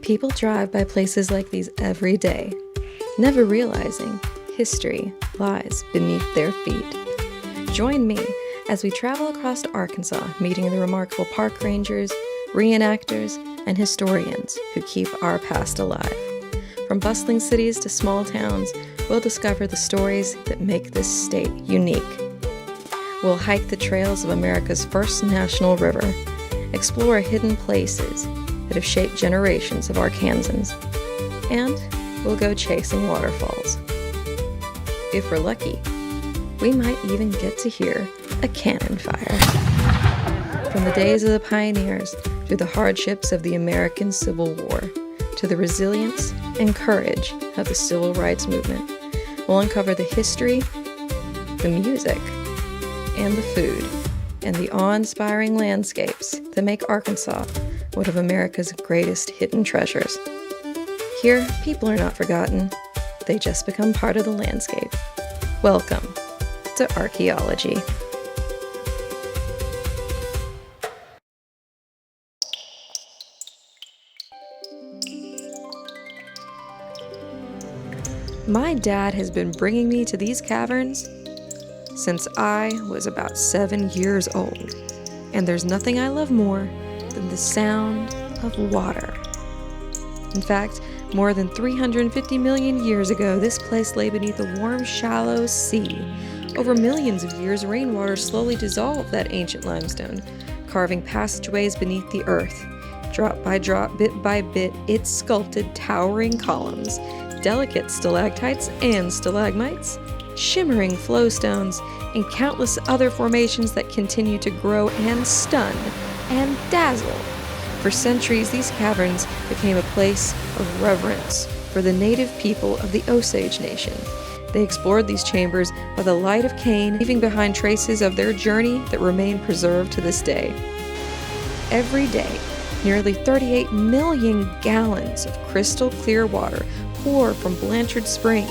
People drive by places like these every day, never realizing history lies beneath their feet. Join me as we travel across Arkansas, meeting the remarkable park rangers, reenactors, and historians who keep our past alive. From bustling cities to small towns, we'll discover the stories that make this state unique. We'll hike the trails of America's first national river, explore hidden places that have shaped generations of Arkansans, and we'll go chasing waterfalls. If we're lucky, we might even get to hear a cannon fire. From the days of the pioneers through the hardships of the American Civil War to the resilience and courage of the Civil Rights Movement, we'll uncover the history, the music, and the food, and the awe-inspiring landscapes that make Arkansas one of America's greatest hidden treasures. Here, people are not forgotten. They just become part of the landscape. Welcome to Archaeology. My dad has been bringing me to these caverns since I was about 7 years old, and there's nothing I love more than the sound of water. In fact, more than 350 million years ago, this place lay beneath a warm, shallow sea. Over millions of years, rainwater slowly dissolved that ancient limestone, carving passageways beneath the earth. Drop by drop, bit by bit, it sculpted towering columns, delicate stalactites and stalagmites, shimmering flowstones, and countless other formations that continue to grow and stun and dazzle. For centuries, these caverns became a place of reverence for the native people of the Osage Nation. They explored these chambers by the light of Cain, leaving behind traces of their journey that remain preserved to this day. Every day, nearly 38 million gallons of crystal clear water pour from Blanchard Spring.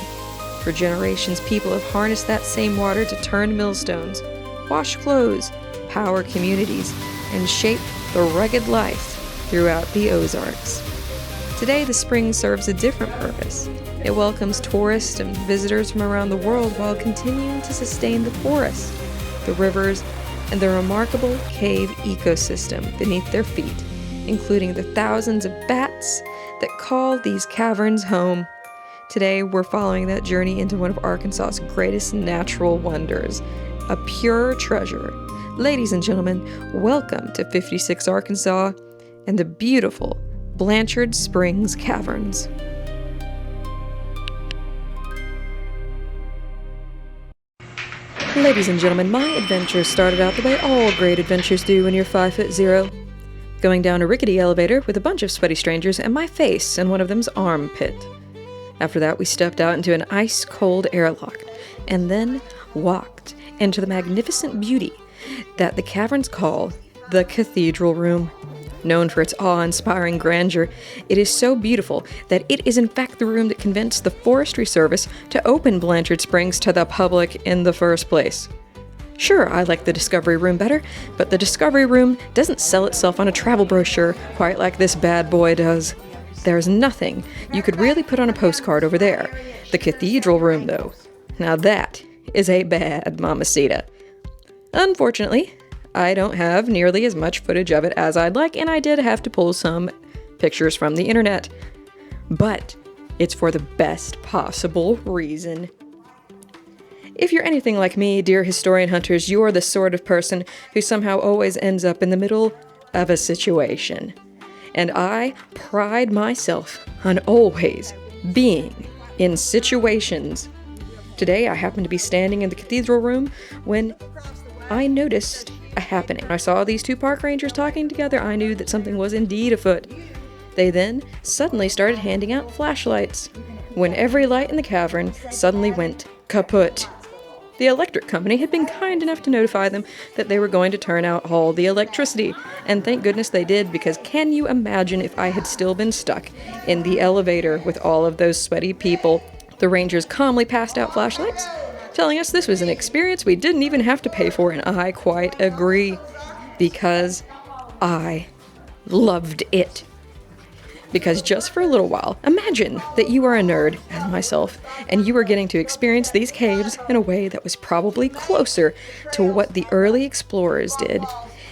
For generations, people have harnessed that same water to turn millstones, wash clothes, power communities, and shape the rugged life throughout the Ozarks. Today, the spring serves a different purpose. It welcomes tourists and visitors from around the world while continuing to sustain the forests, the rivers, and the remarkable cave ecosystem beneath their feet, including the thousands of bats that call these caverns home. Today, we're following that journey into one of Arkansas's greatest natural wonders, a pure treasure. Ladies and gentlemen, welcome to 56 Arkansas and the beautiful Blanchard Springs Caverns. Ladies and gentlemen, my adventure started out the way all great adventures do when you're 5'0", going down a rickety elevator with a bunch of sweaty strangers and my face in one of them's armpit. After that, we stepped out into an ice-cold airlock and then walked into the magnificent beauty that the caverns call the Cathedral Room. Known for its awe-inspiring grandeur, it is so beautiful that it is in fact the room that convinced the Forestry Service to open Blanchard Springs to the public in the first place. Sure, I like the Discovery Room better, but the Discovery Room doesn't sell itself on a travel brochure quite like this bad boy does. There's nothing you could really put on a postcard over there. The Cathedral Room, though, now that is a bad mamacita. Unfortunately, I don't have nearly as much footage of it as I'd like, and I did have to pull some pictures from the internet. But it's for the best possible reason. If you're anything like me, dear historian hunters, you're the sort of person who somehow always ends up in the middle of a situation. And I pride myself on always being in situations. Today, I happened to be standing in the Cathedral Room when I noticed a happening. I saw these two park rangers talking together. I knew that something was indeed afoot. They then suddenly started handing out flashlights, when every light in the cavern suddenly went kaput. The electric company had been kind enough to notify them that they were going to turn out all the electricity, and thank goodness they did, because can you imagine if I had still been stuck in the elevator with all of those sweaty people? The rangers calmly passed out flashlights, telling us this was an experience we didn't even have to pay for, and I quite agree, because I loved it. Because just for a little while, imagine that you are a nerd, as myself, and you were getting to experience these caves in a way that was probably closer to what the early explorers did.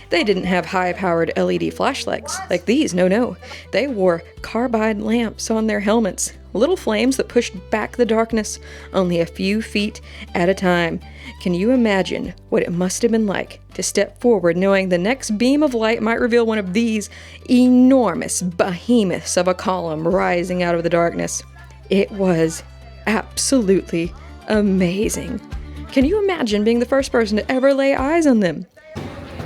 They didn't have high-powered LED flashlights like these, no. They wore carbide lamps on their helmets, little flames that pushed back the darkness only a few feet at a time. Can you imagine what it must have been like to step forward knowing the next beam of light might reveal one of these enormous behemoths of a column rising out of the darkness? It was absolutely amazing. Can you imagine being the first person to ever lay eyes on them?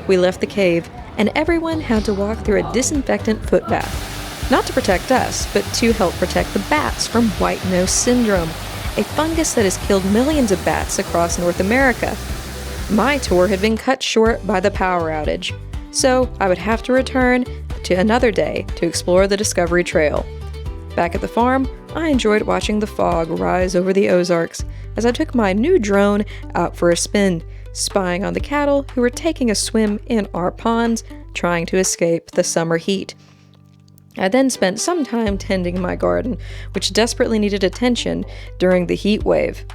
We left the cave, and everyone had to walk through a disinfectant foot bath. Not to protect us, but to help protect the bats from white nose syndrome, a fungus that has killed millions of bats across North America. My tour had been cut short by the power outage, so I would have to return to another day to explore the Discovery Trail. Back at the farm, I enjoyed watching the fog rise over the Ozarks as I took my new drone out for a spin, spying on the cattle who were taking a swim in our ponds, trying to escape the summer heat. I then spent some time tending my garden, which desperately needed attention during the heat wave.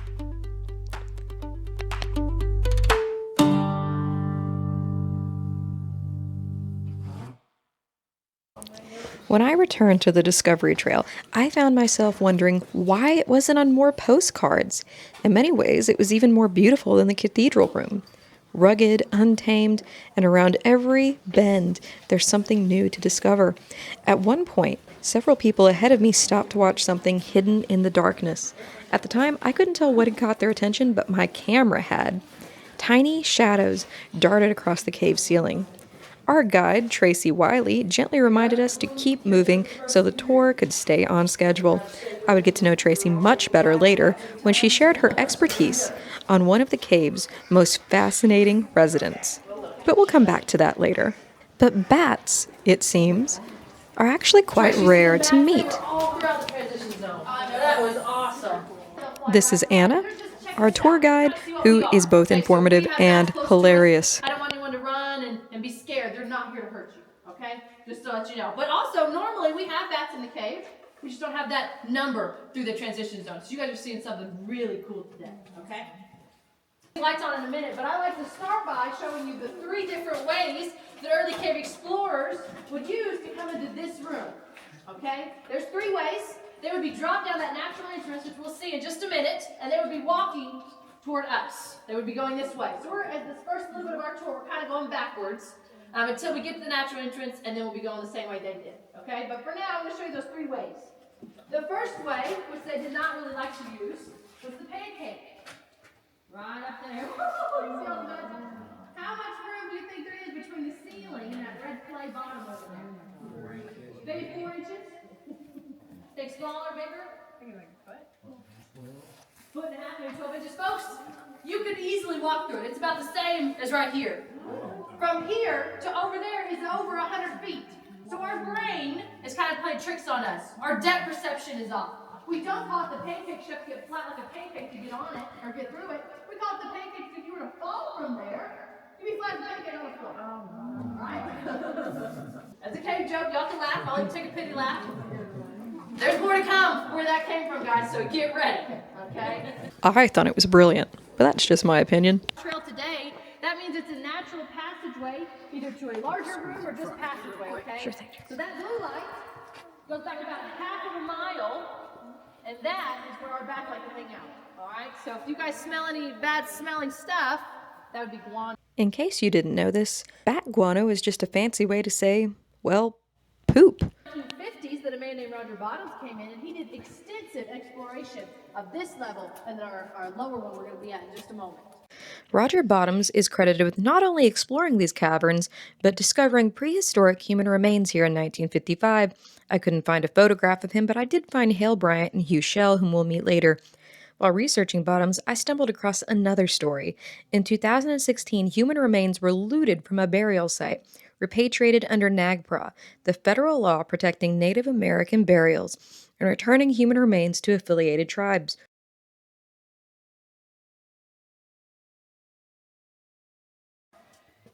When I returned to the Discovery Trail, I found myself wondering why it wasn't on more postcards. In many ways, it was even more beautiful than the cathedral room. Rugged, untamed, and around every bend, there's something new to discover. At one point, several people ahead of me stopped to watch something hidden in the darkness. At the time, I couldn't tell what had caught their attention, but my camera had. Tiny shadows darted across the cave ceiling. Our guide, Tracy Wiley, gently reminded us to keep moving so the tour could stay on schedule. I would get to know Tracy much better later when she shared her expertise on one of the cave's most fascinating residents. But we'll come back to that later. But bats, it seems, are actually quite rare to meet. That was awesome. This is Anna, our tour guide, who is both informative and hilarious. I don't want anyone to run and be scared. They're not here to hurt you, okay? Just to let you know. But also, normally we have bats in the cave. We just don't have that number through the transition zone. So you guys are seeing something really cool today, okay? Lights on in a minute, but I like to start by showing you the 3 different ways that early cave explorers would use to come into this room, okay? There's 3 ways. They would be dropped down that natural entrance, which we'll see in just a minute, and they would be walking toward us. They would be going this way. So we're at this first little bit of our tour, we're kind of going backwards until we get to the natural entrance, and then we'll be going the same way they did, okay? But for now, I'm going to show you those 3 ways. The first way, which they did not really like to use, was the pancake. Right up there. Woo! You see all the magic? How much room do you think there is between the ceiling and that red clay bottom over there? Maybe 4 inches? Think smaller, bigger? Maybe like a foot and a half, maybe 12 inches. Folks, you could easily walk through it. It's about the same as right here. From here to over there is over 100 feet. So our brain is kind of playing tricks on us. Our depth perception is off. We don't call it the pancake shape to get flat like a pancake to get on it or get through it. We call it the pancake if you were to fall from there, you'd be flat as a pancake on the floor. Right? That's a cave joke. Y'all can laugh. I'll even take a pity laugh. There's more to come where that came from, guys, so get ready, okay? I thought it was brilliant, but that's just my opinion. Trail today, that means it's a natural passageway, either to a larger room or just passageway, okay? Sure thing. So that blue light goes back about half of a mile, and that is where our bats like to hang out, all right? So if you guys smell any bad smelling stuff, that would be guano. In case you didn't know this, bat guano is just a fancy way to say, well, poop. 1950s that a man named Roger Bottoms came in and he did extensive exploration of this level and then our lower one we're going to be at in just a moment. Roger Bottoms is credited with not only exploring these caverns, but discovering prehistoric human remains here in 1955. I couldn't find a photograph of him, but I did find Hale Bryant and Hugh Shell, whom we'll meet later. While researching Bottoms, I stumbled across another story. In 2016, human remains were looted from a burial site, repatriated under NAGPRA, the federal law protecting Native American burials, and returning human remains to affiliated tribes.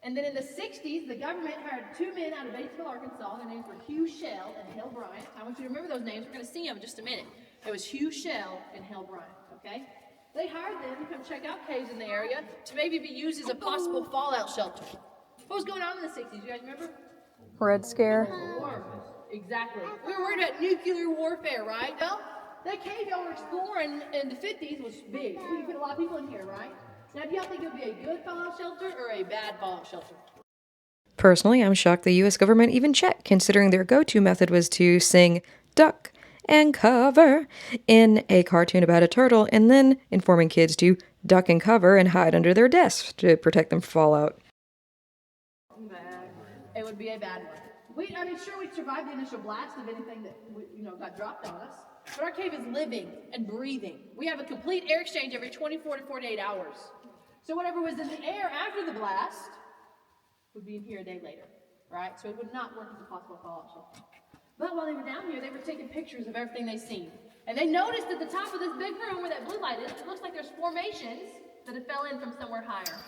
And then in the 60s, the government hired 2 men out of Batesville, Arkansas. Their names were Hugh Shell and Hale Bryant. I want you to remember those names. We're going to see them in just a minute. It was Hugh Shell and Hale Bryant, okay? They hired them to come check out caves in the area to maybe be used as a possible fallout shelter. What was going on in the 60s? You guys remember? Red Scare. War. Exactly. We were worried about nuclear warfare, right? Well, that cave y'all were exploring in the 50s was big. You put a lot of people in here, right? Now, do y'all think it would be a good fallout shelter or a bad fallout shelter? Personally, I'm shocked the US government even checked, considering their go-to method was to sing duck and cover in a cartoon about a turtle, and then informing kids to duck and cover and hide under their desks to protect them from fallout. It would be a bad one. Sure, we'd survive the initial blast of anything that got dropped on us. But our cave is living and breathing. We have a complete air exchange every 24 to 48 hours. So whatever was in the air after the blast would be in here a day later, right? So it would not work as a possible fallout shelter. But while they were down here, they were taking pictures of everything they seen. And they noticed at the top of this big room where that blue light is, it looks like there's formations that have fell in from somewhere higher.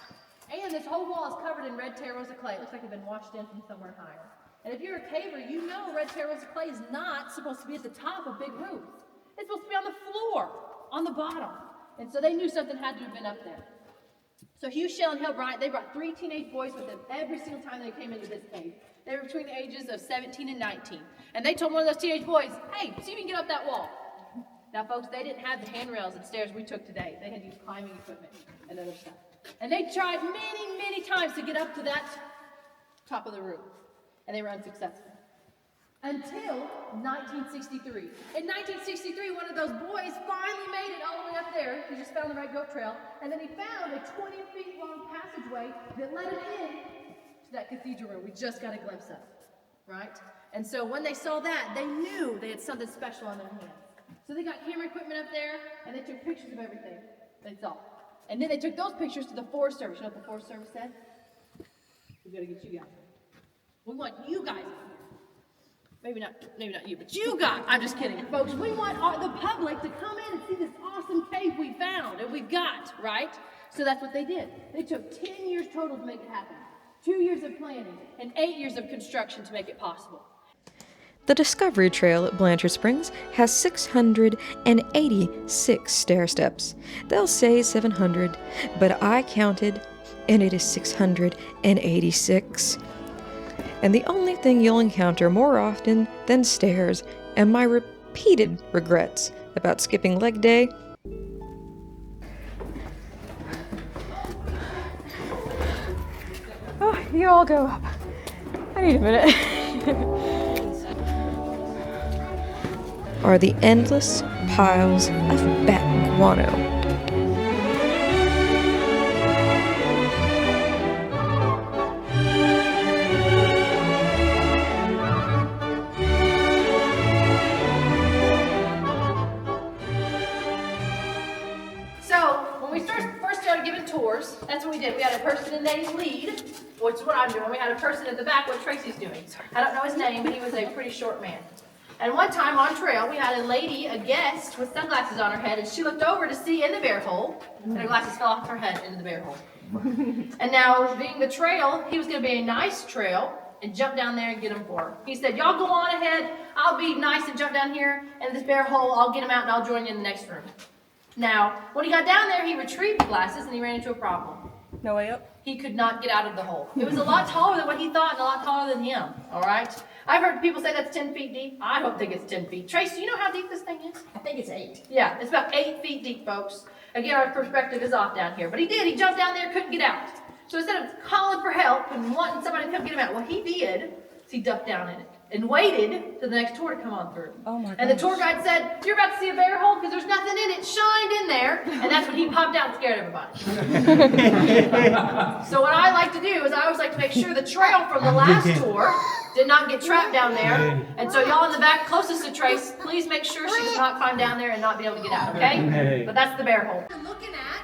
And this whole wall is covered in red terra rosa clay. It looks like they've been washed in from somewhere higher. And if you're a caver, you know red terra rosa clay is not supposed to be at the top of big roofs. It's supposed to be on the floor, on the bottom. And so they knew something had to have been up there. So Hugh Shell and Hale Bryant, they brought 3 teenage boys with them every single time they came into this cave. They were between the ages of 17 and 19. And they told one of those teenage boys, hey, see if you can get up that wall. Now, folks, they didn't have the handrails and stairs we took today. They had used climbing equipment and other stuff. And they tried many, many times to get up to that top of the roof. And they were unsuccessful. Until 1963. In 1963, one of those boys finally made it all the way up there. He just found the right goat trail. And then he found a 20 feet long passageway that led him in to that cathedral room we just got a glimpse of, right? And so when they saw that, they knew they had something special on their hands. So they got camera equipment up there, and they took pictures of everything they saw. And then they took those pictures to the Forest Service. You know what the Forest Service said? We gotta get you guys. We want you guys in here. Maybe not you, but you guys. I'm just kidding, folks. We want the public to come in and see this awesome cave we found and we got, right? So that's what they did. They took 10 years total to make it happen. 2 years of planning and 8 years of construction to make it possible. The Discovery Trail at Blanchard Springs has 686 stair steps. They'll say 700, but I counted, and it is 686. And the only thing you'll encounter more often than stairs and my repeated regrets about skipping leg day. Oh, you all go up. I need a minute. Are the endless piles of bat guano. First started giving tours. That's what we did. We had a person in the lead, which is what I'm doing. We had a person in the back, what Tracy's doing. I don't know his name, but he was a pretty short man. And one time on trail, we had a lady, a guest, with sunglasses on her head, and she looked over to see in the bear hole, and her glasses fell off her head into the bear hole. And now, being the trail, he was going to be a nice trail and jump down there and get them for her. He said, y'all go on ahead, I'll be nice and jump down here in this bear hole, I'll get them out and I'll join you in the next room. Now, when he got down there, he retrieved the glasses and he ran into a problem. No way up? He could not get out of the hole. It was a lot taller than what he thought and a lot taller than him, all right? I've heard people say that's 10 feet deep. I don't think it's 10 feet. Trace, do you know how deep this thing is? I think it's 8. Yeah, it's about 8 feet deep, folks. Again, our perspective is off down here. But he did. He jumped down there, couldn't get out. So instead of calling for help and wanting somebody to come get him out, what he did is he ducked down in it and waited till the next tour to come on through. Oh my And the tour guide said, you're about to see a bear hole because there's nothing in it. Shined in there. And that's when he popped out and scared everybody. So what I like to do is I always like to make sure the trail from the last tour did not get trapped down there. And so y'all in the back closest to Trace, please make sure she does not climb down there and not be able to get out, okay? But that's the bear hole. What we're looking at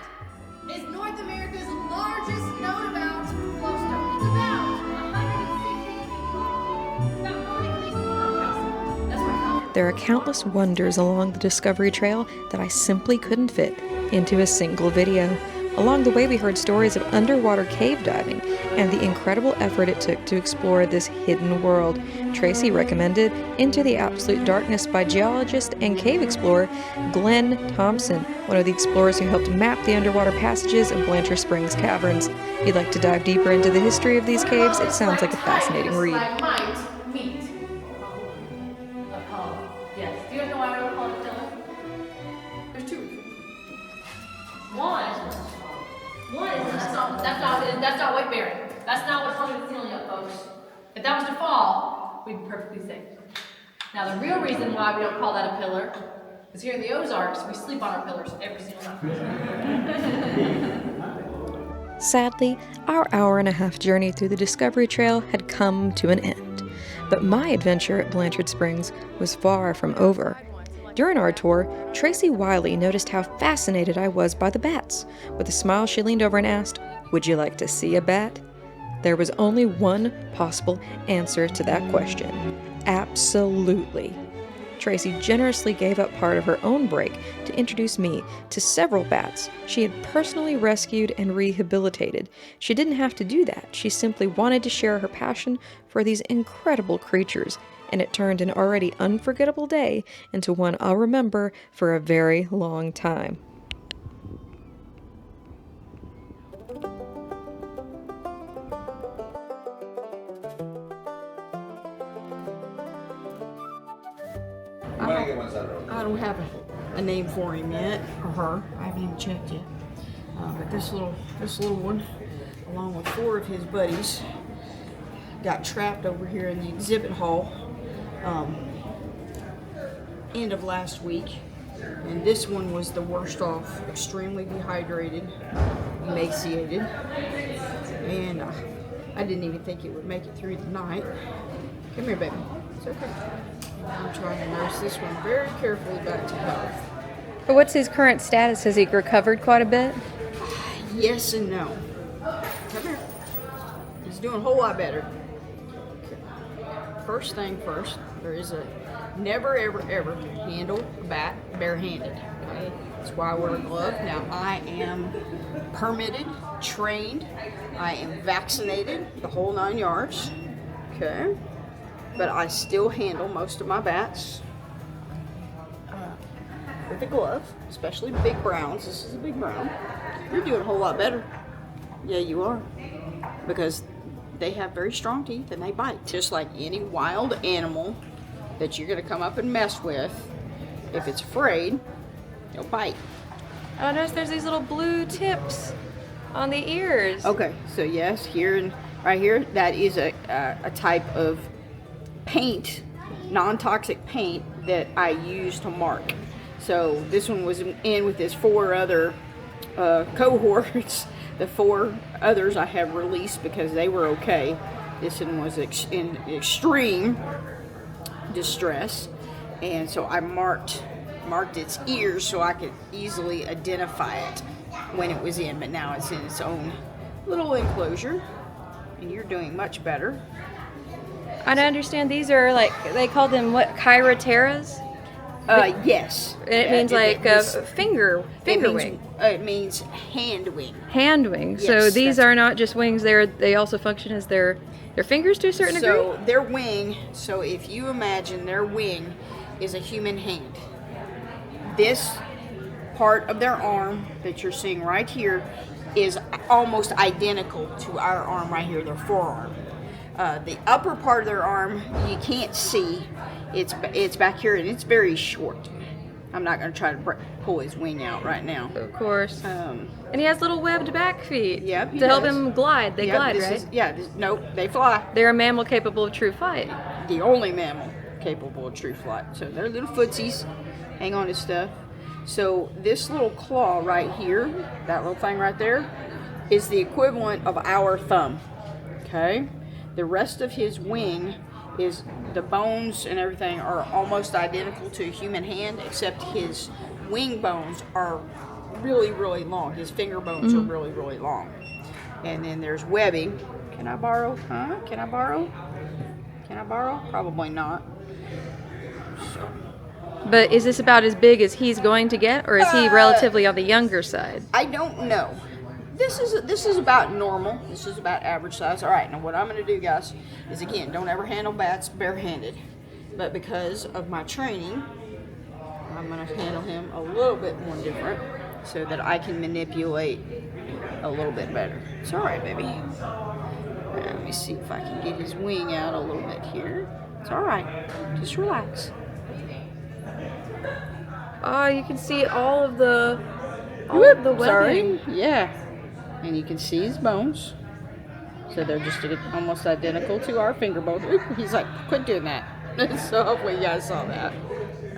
is North America's largest known about glowstone. It's about 160 feet long. About 40 feet long. That's right. There are countless wonders along the Discovery Trail that I simply couldn't fit into a single video. Along the way, we heard stories of underwater cave diving and the incredible effort it took to explore this hidden world. Tracy recommended Into the Absolute Darkness by geologist and cave explorer Glenn Thompson, one of the explorers who helped map the underwater passages of Blanchard Springs caverns. If you'd like to dive deeper into the history of these caves, it sounds like a fascinating read. Might meet. Yes. Do you guys know why we would call it a pillar? There's two reasons. One is that's not weight bearing. That's not what's holding the ceiling up, folks. If that was to fall, we'd be perfectly safe. Now the real reason why we don't call that a pillar is here in the Ozarks, we sleep on our pillars every single night. Sadly, our hour-and-a-half journey through the Discovery Trail had come to an end, but my adventure at Blanchard Springs was far from over. During our tour, Tracy Wiley noticed how fascinated I was by the bats. With a smile, she leaned over and asked, "Would you like to see a bat?" There was only one possible answer to that question. Absolutely. Tracy generously gave up part of her own break to introduce me to several bats she had personally rescued and rehabilitated. She didn't have to do that. She simply wanted to share her passion for these incredible creatures, and it turned an already unforgettable day into one I'll remember for a very long time. I don't have a name for him yet, or her. I haven't even checked yet. But this little one, along with 4 of his buddies, got trapped over here in the exhibit hall end of last week. And this one was the worst off, extremely dehydrated, emaciated, and I didn't even think it would make it through the night. Come here, baby. It's okay. I'm trying to nurse this one very carefully back to health. But what's his current status? Has he recovered quite a bit? Yes and no. Come here. He's doing a whole lot better. First thing first, there is a never ever ever handle a bat barehanded. Okay? That's why I wear a glove. Now I am permitted, trained, I am vaccinated, the whole 9 yards. Okay. But I still handle most of my bats with a glove, especially big browns. This is a big brown. You're doing a whole lot better. Yeah, you are. Because they have very strong teeth and they bite. Just like any wild animal that you're going to come up and mess with, if it's afraid, it'll bite. Oh, notice there's these little blue tips on the ears. Okay, so yes, here and right here, that is a type of paint, non-toxic paint that I use to mark. So this one was in with his 4 other cohorts. The 4 others I have released because they were okay. This one was in extreme distress, and so I marked its ears so I could easily identify it when it was in. But now it's in its own little enclosure, and you're doing much better. I don't understand. These are like, they call them what, chiroteras? Yes. It means like a finger wing. It means hand wing. Hand wing. Yes, so these are not just wings. They also function as their fingers to a certain degree. So their wing. So if you imagine their wing is a human hand, this part of their arm that you're seeing right here is almost identical to our arm right here, their forearm. The upper part of their arm you can't see. It's back here and it's very short. I'm not going to try to pull his wing out right now. Of course. And he has little webbed back feet. Yep, to help him glide. They glide, right? Nope, they fly. They're a mammal capable of true flight. The only mammal capable of true flight. So they're little footsies. Hang on to stuff. So this little claw right here, that little thing right there, is the equivalent of our thumb. Okay? The rest of his wing is, the bones and everything are almost identical to a human hand, except his wing bones are really, really long. His finger bones are really, really long. And then there's webbing. Can I borrow? Huh? Can I borrow? Can I borrow? Probably not. So. But is this about as big as he's going to get, or is he relatively on the younger side? I don't know. This is about normal. This is about average size. All right, now what I'm going to do, guys, is again, don't ever handle bats barehanded. But because of my training, I'm going to handle him a little bit more different so that I can manipulate a little bit better. It's all right, baby. Let me see if I can get his wing out a little bit here. It's all right. Just relax. Oh, you can see all of the Sorry. Yeah. And you can see his bones. So they're just almost identical to our finger bones. Oop, he's like, quit doing that. So hopefully you guys saw that.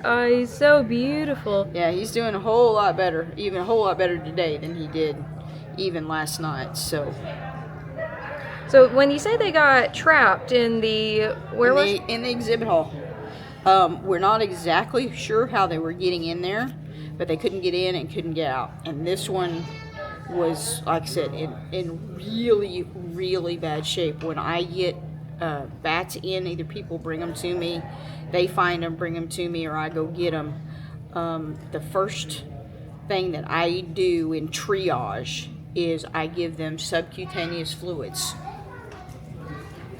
Oh, he's so beautiful. Yeah, he's doing a whole lot better, even a whole lot better today than he did even last night. So when you say they got trapped in the in the exhibit hall, we're not exactly sure how they were getting in there, but they couldn't get in and couldn't get out. And this one was, like I said, in really, really bad shape. When I get bats in, either people bring them to me, they find them, bring them to me, or I go get them. The first thing that I do in triage is I give them subcutaneous fluids.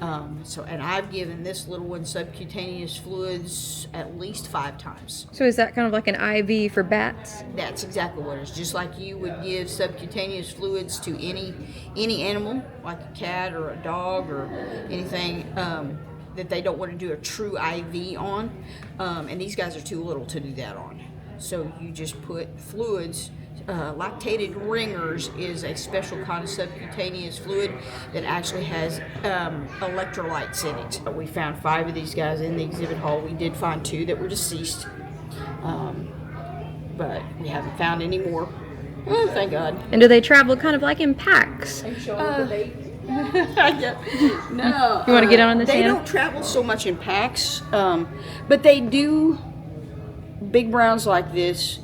And I've given this little one subcutaneous fluids at least 5 times. So is that kind of like an IV for bats? That's exactly what it is. Just like you would give subcutaneous fluids to any animal, like a cat or a dog or anything that they don't want to do a true IV on. And these guys are too little to do that on. So you just put fluids. Lactated ringers is a special kind of subcutaneous fluid that actually has electrolytes in it. We found 5 of these guys in the exhibit hall. We did find 2 that were deceased, but we haven't found any more. Oh, thank God. And do they travel kind of like in packs? No. You want to get on the They don't travel so much in packs, but they do. Big browns like this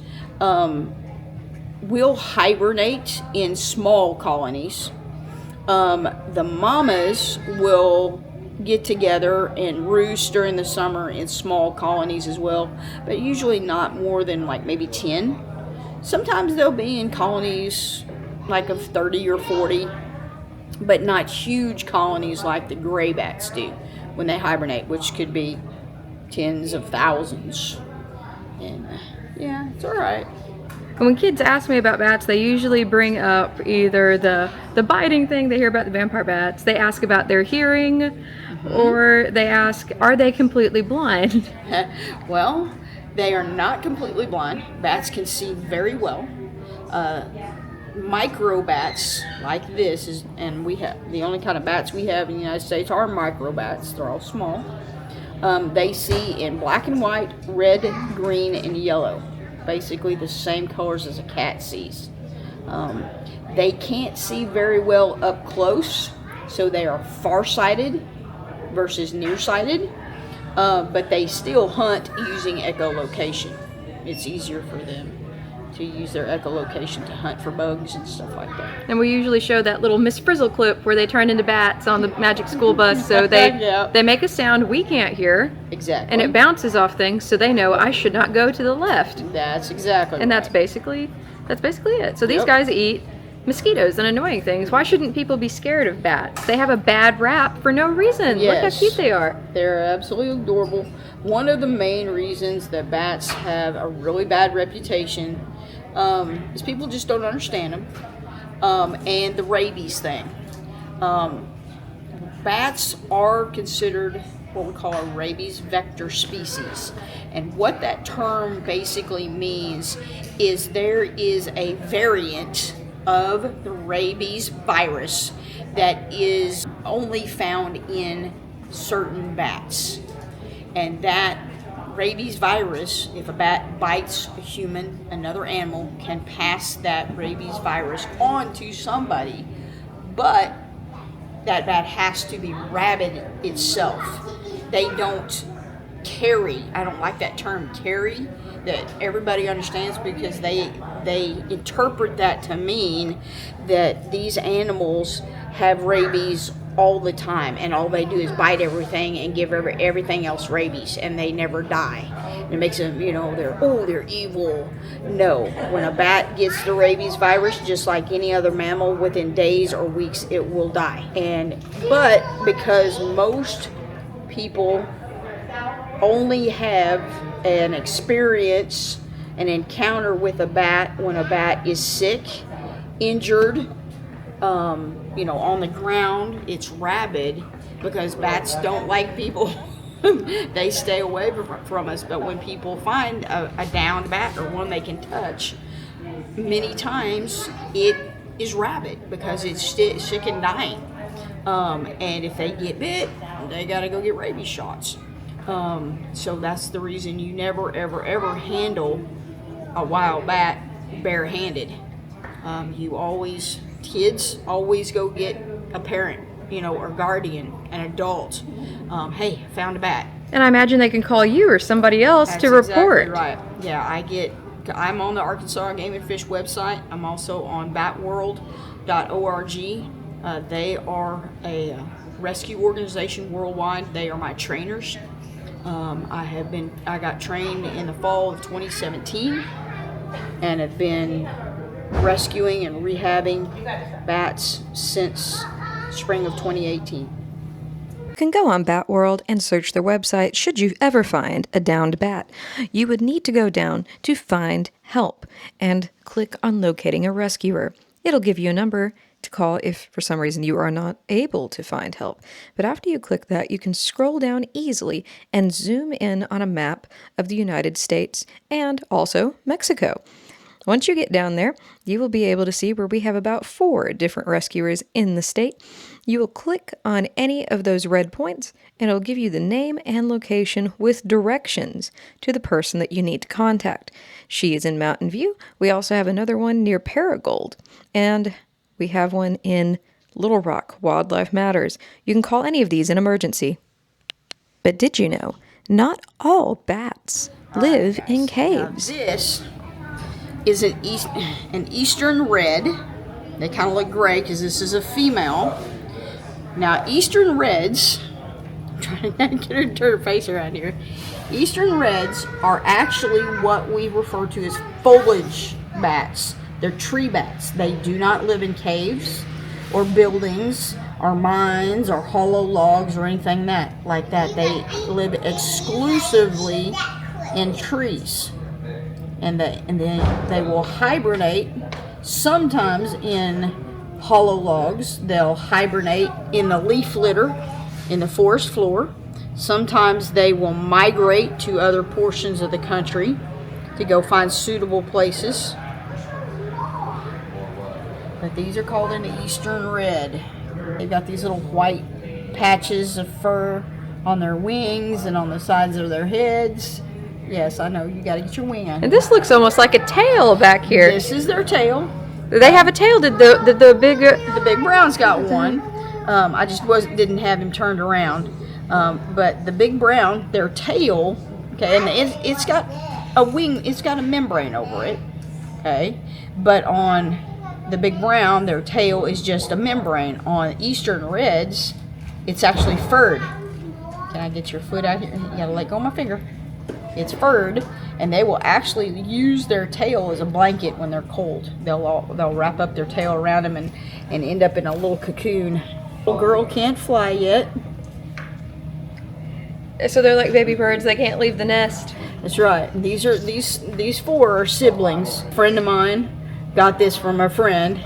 will hibernate in small colonies. The mamas will get together and roost during the summer in small colonies as well, but usually not more than like maybe 10. Sometimes they'll be in colonies like of 30 or 40, but not huge colonies like the gray bats do when they hibernate, which could be tens of thousands. And yeah, it's all right. When kids ask me about bats, they usually bring up either the biting thing, they hear about the vampire bats, they ask about their hearing, or they ask, are they completely blind? Well, they are not completely blind. Bats can see very well. Micro bats like this and we have the only kind of bats we have in the United States are micro bats. They're all small. They see in black and white, red, green, and yellow. Basically the same colors as a cat sees. They can't see very well up close, so they are farsighted versus nearsighted, but they still hunt using echolocation. It's easier for them to use their echolocation to hunt for bugs and stuff like that. And we usually show that little Miss Frizzle clip where they turn into bats on the Magic School Bus, so they make a sound we can't hear. Exactly. And it bounces off things, so they know I should not go to the left. That's exactly. And right. that's basically it. So these guys eat mosquitoes and annoying things. Why shouldn't people be scared of bats? They have a bad rap for no reason. Yes. Look how cute they are. They're absolutely adorable. One of the main reasons that bats have a really bad reputation is people just don't understand them, and the rabies thing. Bats are considered what we call a rabies vector species, and what that term basically means is there is a variant of the rabies virus that is only found in certain bats, and that rabies virus, if a bat bites a human, another animal can pass that rabies virus on to somebody, but that bat has to be rabid itself. They don't carry, I don't like that term carry, that everybody understands, because they interpret that to mean that these animals have rabies all the time, and all they do is bite everything and give everything else rabies, and they never die. It makes them, they're evil. No, when a bat gets the rabies virus, just like any other mammal, within days or weeks it will die. But because most people only have an experience, an encounter with a bat when a bat is sick, injured, on the ground, it's rabid, because bats don't like people. They stay away from us. But when people find a downed bat or one they can touch, many times it is rabid because it's sick and dying. And if they get bit, they got to go get rabies shots. So that's the reason you never, ever, ever handle a wild bat barehanded. Kids always go get a parent, or guardian, an adult. Hey, found a bat. And I imagine they can call you or somebody else to report. Exactly right. Yeah, I'm on the Arkansas Game and Fish website. I'm also on batworld.org. They are a rescue organization worldwide. They are my trainers. I got trained in the fall of 2017 and have been rescuing and rehabbing bats since spring of 2018. You can go on Bat World and search their website should you ever find a downed bat. You would need to go down to Find Help and click on Locating a Rescuer. It'll give you a number to call if for some reason you are not able to find help. But after you click that, you can scroll down easily and zoom in on a map of the United States and also Mexico. Once you get down there, you will be able to see where we have about 4 different rescuers in the state. You will click on any of those red points, and it'll give you the name and location with directions to the person that you need to contact. She is in Mountain View. We also have another one near Paragould, and we have one in Little Rock, Wildlife Matters. You can call any of these in emergency. But did you know, not all bats live in caves? Now this is an eastern red. They kind of look gray because this is a female. Now eastern reds, I'm trying to get her to turn her face around here. Eastern reds are actually what we refer to as foliage bats. They're tree bats. They do not live in caves or buildings or mines or hollow logs or anything like that. They live exclusively in trees. And they will hibernate sometimes in hollow logs. They'll hibernate in the leaf litter in the forest floor. Sometimes they will migrate to other portions of the country to go find suitable places. But these are called an eastern red. They've got these little white patches of fur on their wings and on the sides of their heads. Yes, I know, you gotta get your wing on. And this looks almost like a tail back here. This is their tail. They have a tail. Did the big... The big brown's got one. I just didn't have him turned around. But the big brown, their tail, okay, and it's got a wing, it's got a membrane over it, okay? But on the big brown, their tail is just a membrane. On eastern reds, it's actually furred. Can I get your foot out here? You gotta let go of my finger. It's furred, and they will actually use their tail as a blanket when they're cold. They'll wrap up their tail around them and end up in a little cocoon. Little girl can't fly yet. So they're like baby birds. They can't leave the nest. That's right. These 4 are siblings. A friend of mine got this from a friend.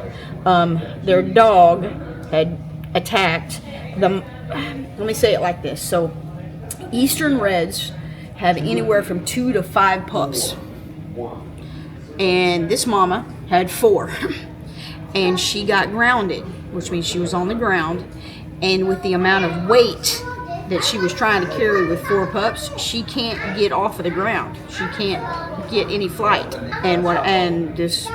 Their dog had attacked them. Let me say it like this. So eastern reds have anywhere from 2 to 5 pups. And this mama had 4. And she got grounded, which means she was on the ground. And with the amount of weight that she was trying to carry with 4 pups, she can't get off of the ground. She can't get any flight. And this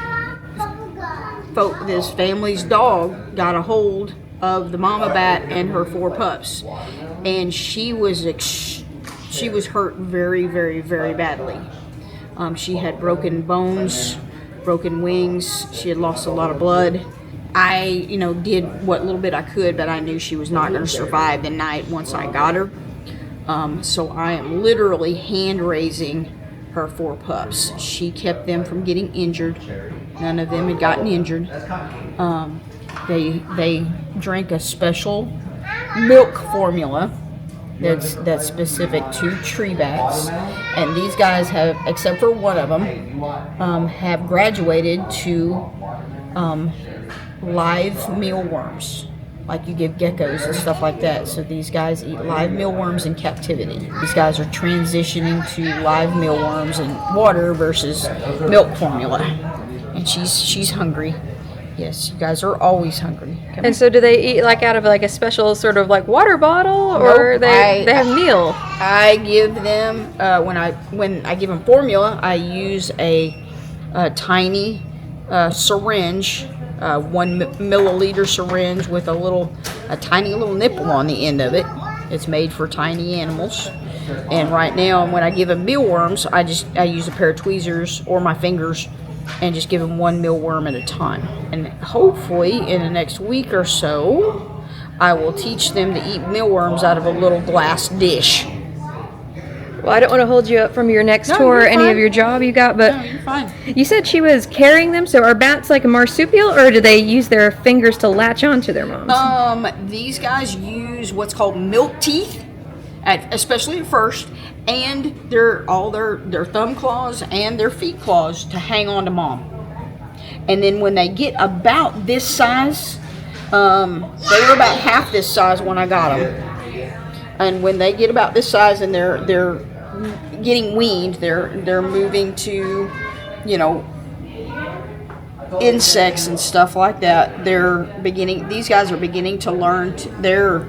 family's dog got a hold of the mama bat and her 4 pups. And she was hurt very, very, very badly. She had broken bones, broken wings. She had lost a lot of blood. I, did what little bit I could, but I knew she was not going to survive the night once I got her. So I am literally hand raising her 4 pups. She kept them from getting injured. None of them had gotten injured. They drank a special milk formula that's specific to tree bats, and these guys have, except for one of them, have graduated to live mealworms, like you give geckos and stuff like that. So these guys eat live mealworms in captivity. These guys are transitioning to live mealworms and water versus milk formula, and she's hungry. Yes, you guys are always hungry. Come And so do they eat like out of like a special sort of like water bottle, or Nope, they have meal? I give them when I give them formula, I use a tiny syringe, 1 milliliter syringe with a tiny little nipple on the end of it. It's made for tiny animals. And right now, when I give them mealworms, I use a pair of tweezers or my fingers and just give them 1 mealworm at a time. And hopefully in the next week or so, I will teach them to eat mealworms out of a little glass dish. Well, I don't want to hold you up from your next No, tour or you're any fine. of your job you got, but No, you're fine. you said she was carrying them, so are bats like a marsupial, or do they use their fingers to latch onto their moms? These guys use what's called milk teeth, especially at first, and their thumb claws and their feet claws to hang on to mom. And then when they get about this size, they were about half this size when I got them. And when they get about this size and they're getting weaned, they're moving to, insects and stuff like that. These guys are beginning to learn. They're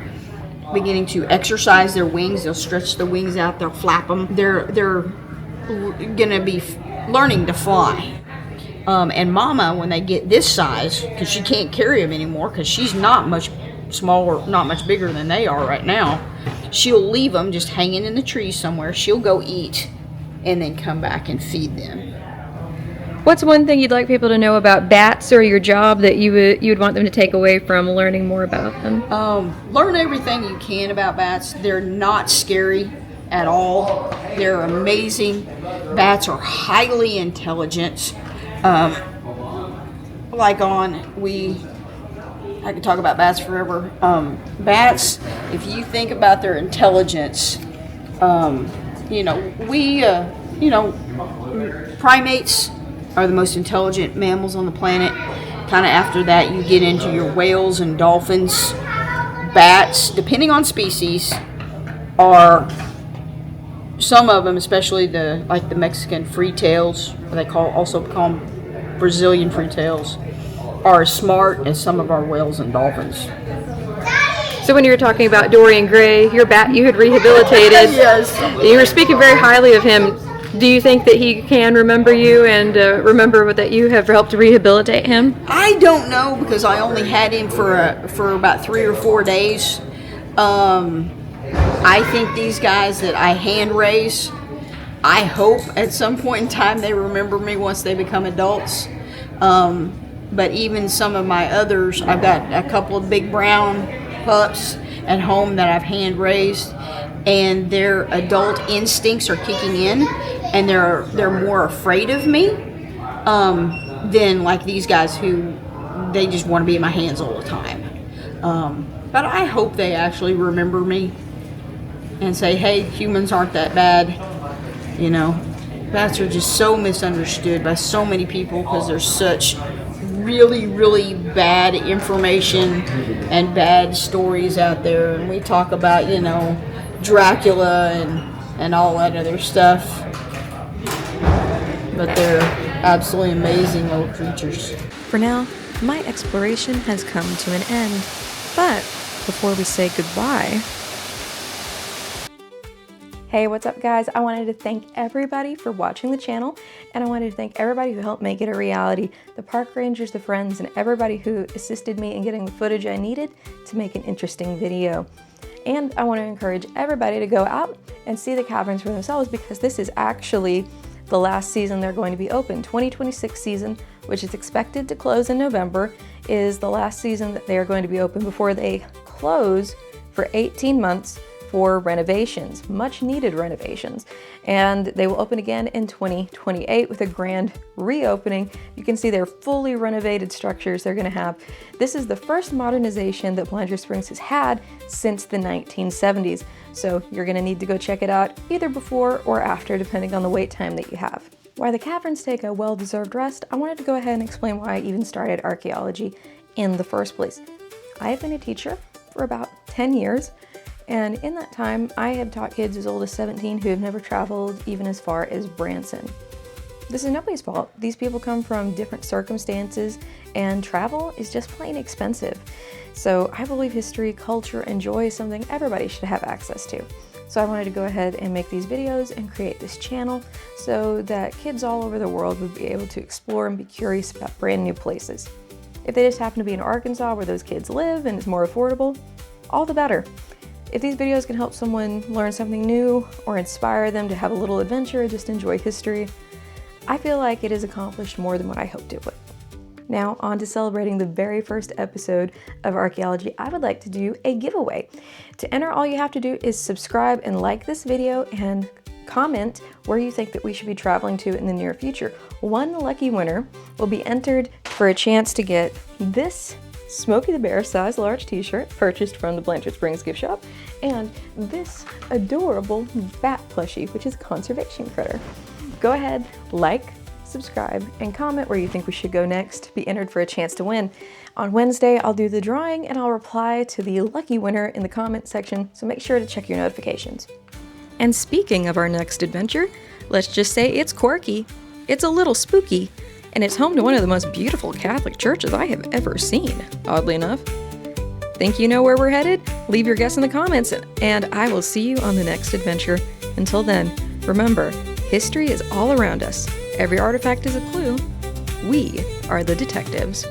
beginning to exercise their wings. They'll stretch the wings out. They'll flap them. They're gonna be learning to fly. And Mama, when they get this size, because she can't carry them anymore, because she's not much smaller, not much bigger than they are right now, she'll leave them just hanging in the trees somewhere. She'll go eat and then come back and feed them. What's one thing you'd like people to know about bats or your job that you would want them to take away from learning more about them? Learn everything you can about bats. They're not scary at all. They're amazing. Bats are highly intelligent. I could talk about bats forever. Bats, if you think about their intelligence, primates are the most intelligent mammals on the planet. Kind of after that, you get into your whales and dolphins. Bats, depending on species, are some of them, especially the Mexican freetails, also call them Brazilian freetails, are as smart as some of our whales and dolphins. So when you were talking about Dorian Gray, your bat you had rehabilitated, Yes. you were speaking very highly of him. Do you think that he can remember you and remember that you have helped rehabilitate him? I don't know, because I only had him for about 3 or 4 days. I think these guys that I hand raise, I hope at some point in time they remember me once they become adults. But even some of my others, I've got a couple of big brown pups at home that I've hand raised, and their adult instincts are kicking in, and they're more afraid of me than like these guys who they just want to be in my hands all the time. But I hope they actually remember me and say, hey, humans aren't that bad. Bats are just so misunderstood by so many people because there's such really, really bad information and bad stories out there. And we talk about, Dracula and all that other stuff. But they're absolutely amazing little creatures. For now, my exploration has come to an end. But before we say goodbye... Hey, what's up guys? I wanted to thank everybody for watching the channel, and I wanted to thank everybody who helped make it a reality. The park rangers, the friends, and everybody who assisted me in getting the footage I needed to make an interesting video. And I want to encourage everybody to go out and see the caverns for themselves, because this is actually the last season they're going to be open. 2026 season, which is expected to close in November, is the last season that they are going to be open before they close for 18 months for renovations, much needed renovations. And they will open again in 2028 with a grand reopening. You can see they're fully renovated structures they're gonna have. This is the first modernization that Blanchard Springs has had since the 1970s. So you're gonna need to go check it out either before or after, depending on the wait time that you have. While the caverns take a well-deserved rest, I wanted to go ahead and explain why I even started archaeology in the first place. I have been a teacher for about 10 years, and in that time, I have taught kids as old as 17 who have never traveled even as far as Branson. This is nobody's fault. These people come from different circumstances, and travel is just plain expensive. So I believe history, culture, and joy is something everybody should have access to. So I wanted to go ahead and make these videos and create this channel so that kids all over the world would be able to explore and be curious about brand new places. If they just happen to be in Arkansas where those kids live and it's more affordable, all the better. If these videos can help someone learn something new or inspire them to have a little adventure or just enjoy history, I feel like it has accomplished more than what I hoped it would. Now, on to celebrating the very first episode of Archaeology, I would like to do a giveaway. To enter, all you have to do is subscribe and like this video and comment where you think that we should be traveling to in the near future. One lucky winner will be entered for a chance to get this Smokey the Bear size large t-shirt purchased from the Blanchard Springs gift shop, and this adorable bat plushie, which is a conservation critter. Go ahead, like, subscribe, and comment where you think we should go next to be entered for a chance to win. On Wednesday, I'll do the drawing and I'll reply to the lucky winner in the comment section, so make sure to check your notifications. And speaking of our next adventure, let's just say it's quirky, it's a little spooky, and it's home to one of the most beautiful Catholic churches I have ever seen, oddly enough. Think you know where we're headed? Leave your guess in the comments, and I will see you on the next adventure. Until then, remember, history is all around us. Every artifact is a clue. We are the detectives.